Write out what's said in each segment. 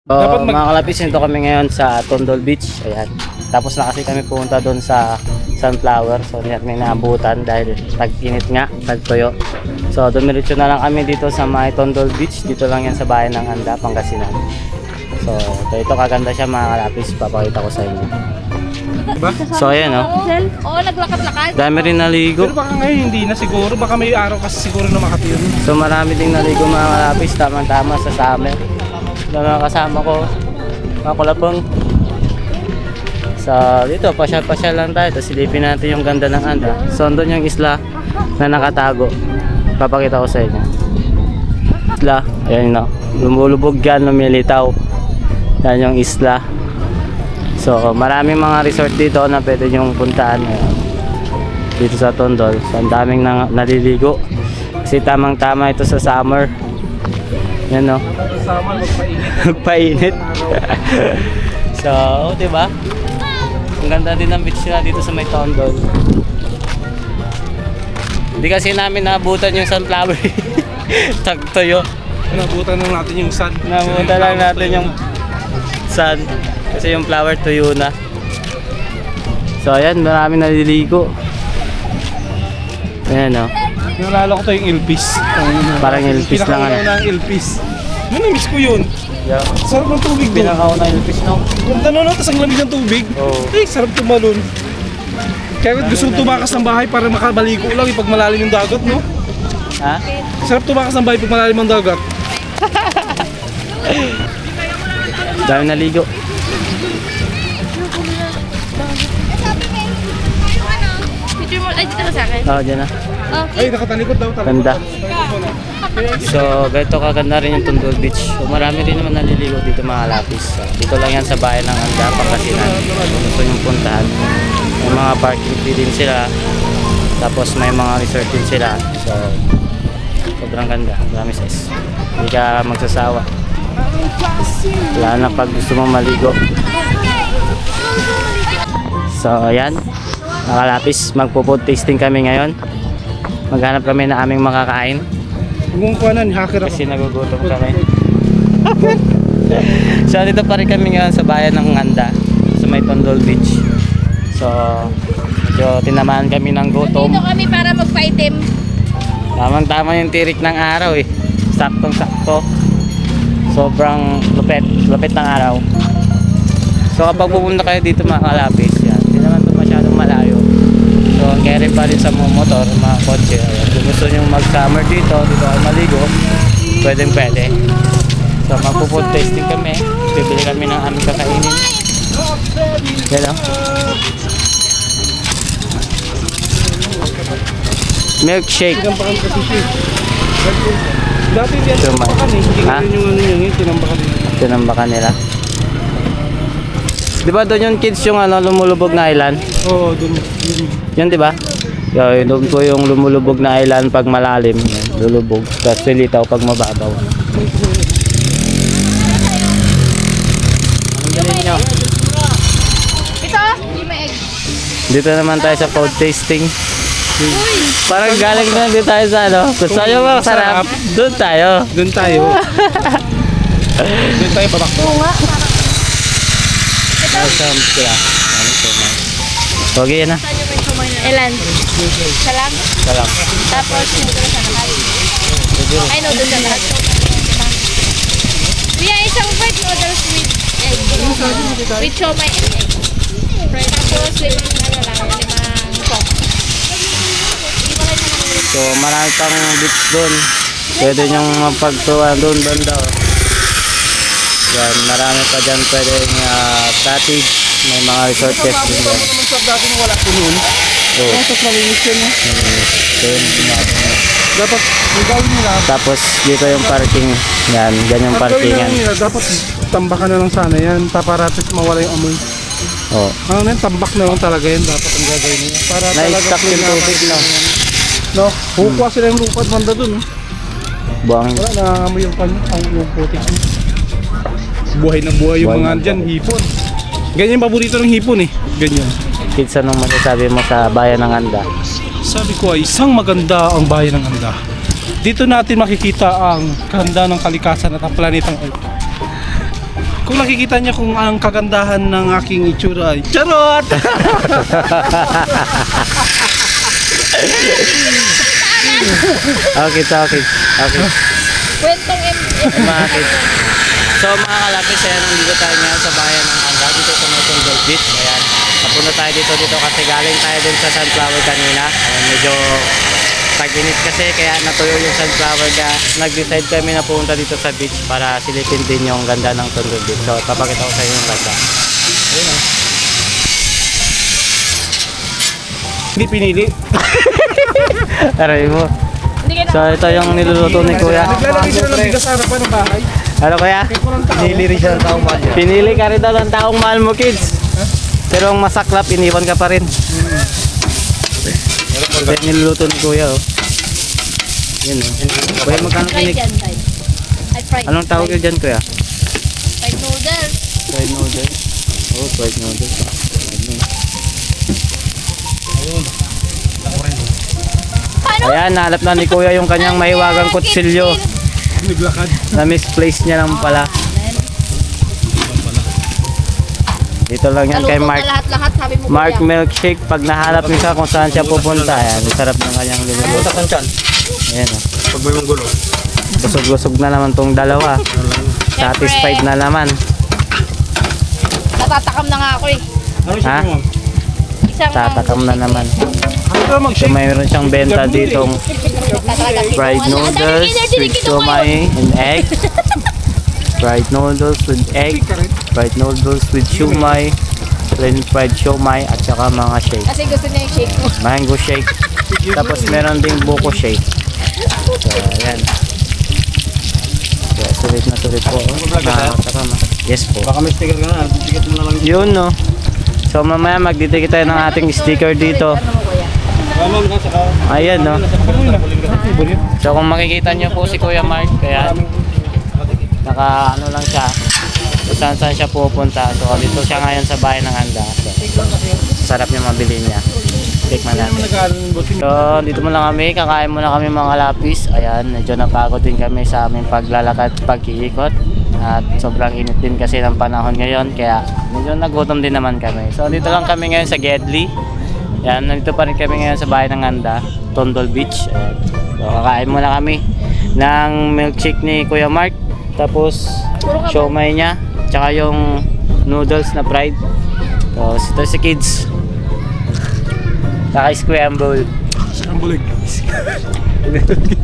So, mga kalapis, nito kami ngayon sa Tondol Beach. Ayan. Tapos na kasi kami pumunta doon sa Sunflower. So, hindi natin naabutan dahil tag-init nga, tag-tuyo. So, dumiretso na lang kami dito sa may Tondol Beach. Dito lang yan sa bayan ng Anda, Pangasinan. So, ito kaganda siya mga kalapis. Papakita ko sa inyo. Diba? So, ayan o. Oo, naglakad-lakad. Dami rin naligo. Pero baka ngayon hindi na siguro. Baka may araw kasi siguro na Makati yun. So, marami ding naligo mga kalapis. Tamang-tama sa summer. Mga kasama ko, mga kulapong. So, dito, pasyal-pasyal lang tayo. Tapos silipin natin yung ganda ng Anda. So, doon yung isla na nakatago. Papakita ko sa inyo. Isla, ayan na. Lumulubog yan, lumilitaw. Yan yung isla. So, maraming mga resort dito na pwede nyong puntaan. Ayan. Dito sa Tondol. So, ang daming naliligo. Kasi tamang-tama ito sa summer. Yan no. Sama, magpainit. Magpainit. So, diba? Ang ganda din ng beach nila dito sa may Tondol. Hindi kasi namin naabutan yung sunflower. Tagtoyo. Nabutan lang natin yung sun. Naabutan lang natin yung sun. Kasi yung flower tuyo na. So, ayan. Marami naliligo. Ayan no. Nalala ko to yung Ilpis. Parang Ilpis lang ano. Pinakauna ng Ilpis. Na-miss ko yun. Yeah. Sarap ng tubig doon. Pinakauna yung fish no? Ganda no, tas ang lamig ng tubig. Oo. Ay, sarap tumalon. Kaya gusto kong tumakas ng bahay para makabaligo lang pag malalim yung dagat, no? Ha? Sarap tumakas ng bahay pag malalim ang dagat. Dami naligo. Picture mo, ay dito ka sa akin. Oo, dyan na. Ay, nakatalikod daw talaga. Ganda. So, ganito kaganda rin yung Tondol Beach. So, marami rin naman naliligo dito mga lapis. So, dito lang yan sa bayan ng Anda, Pangasinan. Kung gusto nyo puntahan. May mga parking fee din sila. Tapos may mga resort din sila. So, sobrang ganda. Marami size. Hindi ka magsasawa. Wala na pag gusto mong maligo. So, ayan. Mga kalapis, magpo-food tasting kami ngayon. Maghanap kami na aming makakain. Kung kuhanan, hacker ako. Kasi nagugutom kami. So dito pa rin kami ngayon sa bayan ng Anda, sa may Tondol Beach. So medyo tinamaan kami ng gutom. Dito kami para magpa-itim. Tamang-tama yung tirik ng araw eh. Saktong-sakto. Sobrang lupit ng araw. So kapag pupunta kayo dito mga kalapis, yan, hindi naman ito masyadong malayo. So, ang carry pa rin sa mga motor, mga kotse. Ayan. Kung gusto nyo mag-summer dito kayo maligo, pwede. So, magpo-food tasting kami. Bibili kami ng aming kakainin. Yan o. Milkshake. Tinambakan kasi siya. Dati hindi yan Tumay. tinambakan eh. Hindi Ha? ganun yung ano yun, tinambakan nila. Tinambakan nila. Di ba doon yung kids yung lumulubog na island? Oo, dun. Yun. Yan di ba? Doon po yung lumulubog na island pag malalim, yan, lulubog. Tapos pilitaw pag mababaw. Ang galing nyo. Ito, hindi may egg. Dito naman tayo sa food tasting. Parang galing na dito tayo sa ano. Gusto nyo ba sarap? Doon tayo. Doon tayo. Doon tayo babak. Oo nga. Masarap sila. Ano so nice. Okay yan na. Ilan? Isa lang? Salam. Tapos, noodles sa lahat. Ay, noodles sa lahat. Kuya, isang fried noodles with egg. With siomay and egg. Tapos, limang coke. So marami pang beach doon. Pwede nyong mapagtuwa doon banda. Yan, marami pa dyan pwedeng cottage. May mga resort guest din dyan. Naman sa dati nung wala po noon. Oh. Tapos malinis yun. no? So yun, Dapat, yung gawin nila. tapos dito yung parking. Yan, dyan yung Ang gawin parkingan. lang nila, dapat tambakan na lang sana yan. Para mawala yung amoy. Oh. Ano na yan, tambak na lang talaga yan. Dapat ang gagawin nila. Para Na-stack yung tubig no. No, hukwa sila yung lupad banda dun. Buhangin. Wala, nangangamoy yung yung putik. Buhay na buhay yung Buhay mga na dyan, hipon. Ganyan yung paborito ng hipon eh. Ganyan. Kids, anong masasabi mo sa bayan ng Anda? Sabi ko ay isang maganda ang bayan ng Anda. Dito natin makikita ang ganda ng kalikasan at ang planetang Earth. Kung nakikita niya kung ang kagandahan ng aking itsura ay charot! Okay. Kwentong Bakit? So mga kalapis, ayan, nandito tayo ngayon sa bayan ng Anga, dito sa Metundol Beach. Ayan, napunta tayo dito kasi galing tayo dun sa sunflower kanina. Ayan, medyo tag-init kasi kaya natuyo yung sunflower kaya nag-decide kami na pumunta dito sa beach para silipin din yung ganda ng Tundol Beach. So papakita ko sa inyo yung ganda. Ayun, oh. Hindi pinili. Aray mo. Hindi ka So ito yung niluluto ni Kuya. Naglalagay sila ng bigas sa harapan ng bahay. Ano Kuya? Pinili rin siya ng taong mahal niya. Pinili ka rin daw ng taong mahal mo, kids. Pero ang masaklap, iniwan ka pa rin. Ito yung niluluto ni Kuya, oh. Yun, oh. Kuya, magkano fried kinig? yan, fried. Ay, fried. Anong tawag yun dyan, Kuya? Fried noodles. Fried noodles. Oh, fried noodles. Ah. Paano? Ayan, nahanap na ni Kuya yung kanyang mahiwagang kutsilyo. Naglakad. Na misplace niya lang pala. Dito lang yan kay Naluto Mark. na lahat-lahat, sabi mo Mark kuya. Milkshake, pag nahanap niyo siya kung saan siya pupunta, ayan, sarap ng kanyang niluluto. Ayan, oh. Pag may mong gulo. Busog-busog na naman tong dalawa. Satisfied na naman. Natatakam na nga ako eh. Ano Ha? siya mo? Isang Tatakam na naman. Ano ka So mag-shake? mayroon siyang benta ditong fried noodles with siomay and egg. Fried noodles with egg. Fried noodles with siomay. Plain fried siomay at saka mga shake. Kasi gusto niya yung shake mo. Mango shake. Tapos meron ding buko shake. So ayan. So, sulit po. Nakatakam. Yes po. Baka may sticker ka na. Ticket mo na lang. Yun no. So mamaya magdidikit tayo ng ating sticker dito. Ano mo kuya? Ramon ka saka. Ayan no. Favorite. So kung makikita nyo po si Kuya Mark, kaya naka ano lang siya, kung saan saan siya pupunta. So dito siya ngayon sa bahay ng Anda. So, sarap yung mabili niya. Tikman natin. So dito muna kami, kakain muna kami mga lapis. Ayan, medyo napagod din kami sa aming paglalakad, pag-iikot. At sobrang init din kasi ng panahon ngayon, kaya medyo nagutom din naman kami. So dito lang kami ngayon sa Gedli. Yan, nandito pa rin kami ngayon sa bahay ng Anda, Tundol Beach. Ayan. So kakain muna kami ng milkshake ni Kuya Mark. Tapos siomay niya, tsaka yung noodles na fried. Tapos ito si kids. Saka scramble. Scrambulig.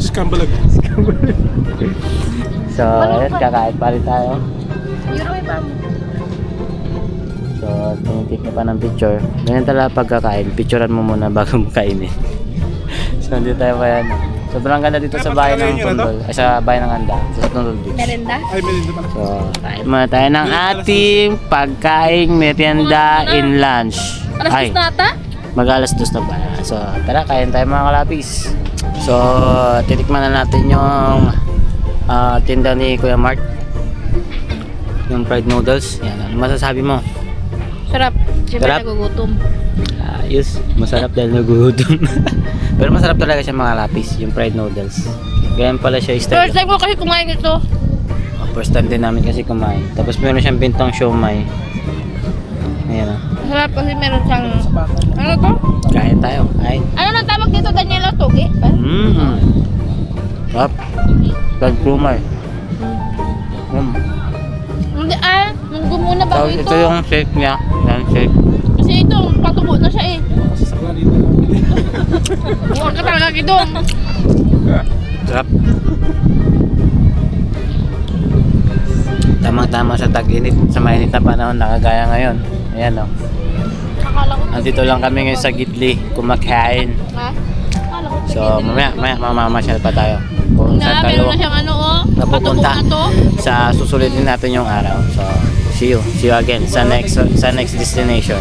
Scrambulig. So, ayan, kakain pa rin tayo. Euro may pa mo. So, tinitik niya pa ng picture. Ganyan talaga pagkakain. Picturean mo muna bago mo kainin. So, nandito tayo pa yan. Sobrang ganda dito sa bahay ng Tundol. Ay, sa bahay ng Anda. Sa Tundol Beach. Merenda? Ay, melinda pala. So, kain muna tayo ng ating pagkaing merienda in lunch. Alas Ay, 2 na ata? mag-alas 2 na ba? So, tara, kain tayo mga kalapis. So, titikman na natin yung tinda ni Kuya Mark. Yung fried noodles. Yan, ano masasabi mo? Sarap. Siyempre Sarap? nagugutom. Ayos, masarap dahil nagugutom. Pero masarap talaga siya mga lapis, yung fried noodles. Ganyan pala siya First style. time ko kasi kumain ito. First time din namin kasi kumain. Tapos meron siyang bintang siomay. Ayan o. Sarap kasi meron siyang... Ano to? Kain tayo, kain. Ano nang tawag dito, Daniela? Toge? Mmm. Sarap. Blood plumar. Hindi nunggu muna bago Tapos ito. ito yung shake niya. Yan, shake. Kasi ito, patubo na siya eh. Sasakla dito. Huwag ka talaga gidong. Sarap. Tamang-tama sa tag-init. Sa mainit na panahon, nakagaya ngayon. Ayan o. Akala ko. Andito lang kami ngayon sa Gidli, kumakain. Ha? Akala ko. So, mamaya mamamasyal pa tayo. Kung Na, saan tayo meron na siyang ano oh. Patubo napupunta na to. sa susulitin natin yung araw. So, see you again sa next destination.